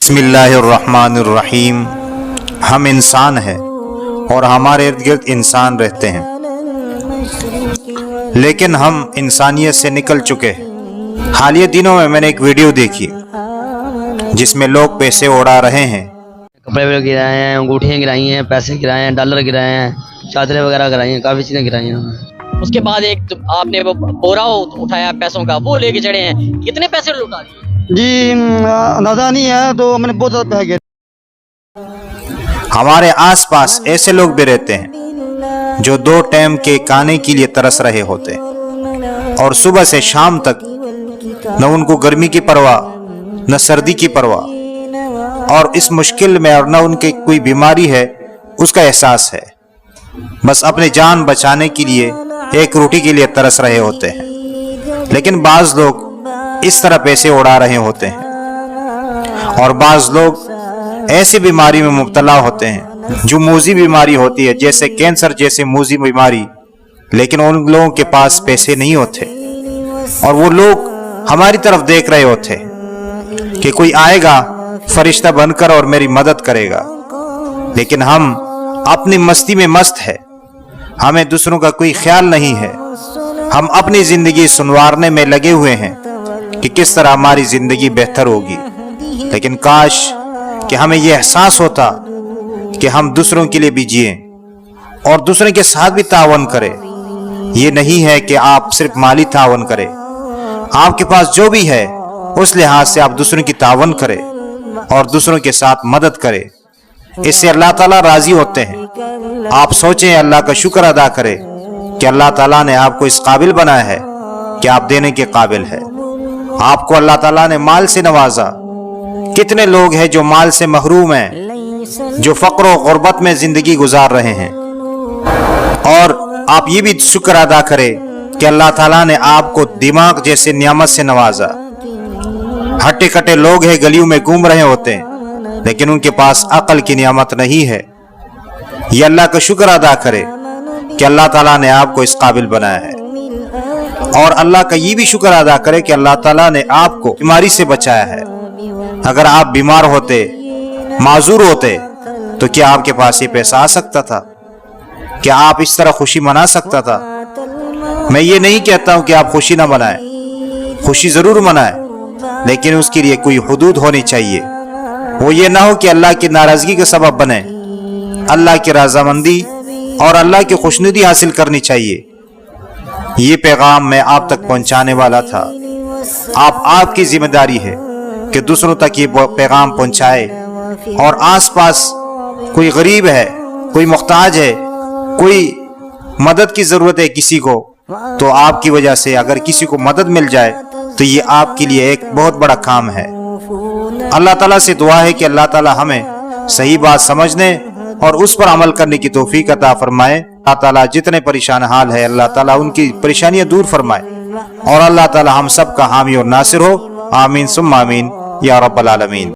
بسم اللہ الرحمن الرحیم۔ ہم انسان ہیں اور ہمارے ارد گرد انسان رہتے ہیں، لیکن ہم انسانیت سے نکل چکے ہیں۔ حالیہ دنوں میں نے ایک ویڈیو دیکھی جس میں لوگ پیسے اڑا رہے ہیں، کپڑے وغیرہ گرائے ہیں، انگوٹھیاں گرائی ہیں، پیسے گرائے ہیں، ڈالر گرائے ہیں، چادریں وغیرہ گرائی ہیں، کافی چیزیں گرائی ہیں۔ اس کے بعد ایک آپ نے وہ بورا اٹھایا پیسوں کا، وہ لے کے چڑھے ہیں۔ کتنے پیسے لوٹا دیے؟ جی اندازہ نہیں ہے، تو میں نے بہت زیادہ پیسے گئے۔ ہمارے آس پاس ایسے لوگ بھی رہتے ہیں جو 2 ٹائم کے کھانے کے لیے ترس رہے ہوتے ہیں، اور صبح سے شام تک نہ ان کو گرمی کی پرواہ نہ سردی کی پرواہ، اور اس مشکل میں اور نہ ان کے کوئی بیماری ہے اس کا احساس ہے، بس اپنے جان بچانے کے لیے ایک روٹی کے لیے ترس رہے ہوتے ہیں۔ لیکن بعض لوگ اس طرح پیسے اڑا رہے ہوتے ہیں، اور بعض لوگ ایسی بیماری میں مبتلا ہوتے ہیں جو موذی بیماری ہوتی ہے، جیسے کینسر جیسے موذی بیماری، لیکن ان لوگوں کے پاس پیسے نہیں ہوتے، اور وہ لوگ ہماری طرف دیکھ رہے ہوتے کہ کوئی آئے گا فرشتہ بن کر اور میری مدد کرے گا، لیکن ہم اپنی مستی میں مست ہے، ہمیں دوسروں کا کوئی خیال نہیں ہے، ہم اپنی زندگی سنوارنے میں لگے ہوئے ہیں کہ کس طرح ہماری زندگی بہتر ہوگی۔ لیکن کاش کہ ہمیں یہ احساس ہوتا کہ ہم دوسروں کے لیے بھی جئیں اور دوسروں کے ساتھ بھی تعاون کریں۔ یہ نہیں ہے کہ آپ صرف مالی تعاون کریں، آپ کے پاس جو بھی ہے اس لحاظ سے آپ دوسروں کی تعاون کریں اور دوسروں کے ساتھ مدد کریں، اس سے اللہ تعالیٰ راضی ہوتے ہیں۔ آپ سوچیں، اللہ کا شکر ادا کریں کہ اللہ تعالیٰ نے آپ کو اس قابل بنایا ہے کہ آپ دینے کے قابل ہے۔ آپ کو اللہ تعالیٰ نے مال سے نوازا۔ کتنے لوگ ہیں جو مال سے محروم ہیں، جو فقر و غربت میں زندگی گزار رہے ہیں، اور آپ یہ بھی شکر ادا کریں کہ اللہ تعالیٰ نے آپ کو دماغ جیسے نعمت سے نوازا۔ ہٹے کٹے لوگ ہیں گلیوں میں گھوم رہے ہوتے ہیں، لیکن ان کے پاس عقل کی نعمت نہیں ہے۔ یہ اللہ کا شکر ادا کرے کہ اللہ تعالیٰ نے آپ کو اس قابل بنایا ہے، اور اللہ کا یہ بھی شکر ادا کرے کہ اللہ تعالیٰ نے آپ کو بیماری سے بچایا ہے۔ اگر آپ بیمار ہوتے، معذور ہوتے، تو کیا آپ کے پاس یہ پیسہ آ سکتا تھا؟ کیا آپ اس طرح خوشی منا سکتا تھا؟ میں یہ نہیں کہتا ہوں کہ آپ خوشی نہ منائیں، خوشی ضرور منائیں، لیکن اس کے لیے کوئی حدود ہونی چاہیے۔ وہ یہ نہ ہو کہ اللہ کی ناراضگی کا سبب بنے۔ اللہ کی رضامندی اور اللہ کی خوشنودی حاصل کرنی چاہیے۔ یہ پیغام میں آپ تک پہنچانے والا تھا۔ آپ کی ذمہ داری ہے کہ دوسروں تک یہ پیغام پہنچائے، اور آس پاس کوئی غریب ہے، کوئی محتاج ہے، کوئی مدد کی ضرورت ہے کسی کو، تو آپ کی وجہ سے اگر کسی کو مدد مل جائے تو یہ آپ کے لیے ایک بہت بڑا کام ہے۔ اللہ تعالیٰ سے دعا ہے کہ اللہ تعالیٰ ہمیں صحیح بات سمجھنے اور اس پر عمل کرنے کی توفیق عطا فرمائے۔ اللہ تعالیٰ جتنے پریشان حال ہے اللہ تعالیٰ ان کی پریشانیاں دور فرمائے، اور اللہ تعالیٰ ہم سب کا حامی اور ناصر ہو۔ آمین ثم آمین یا رب العالمین۔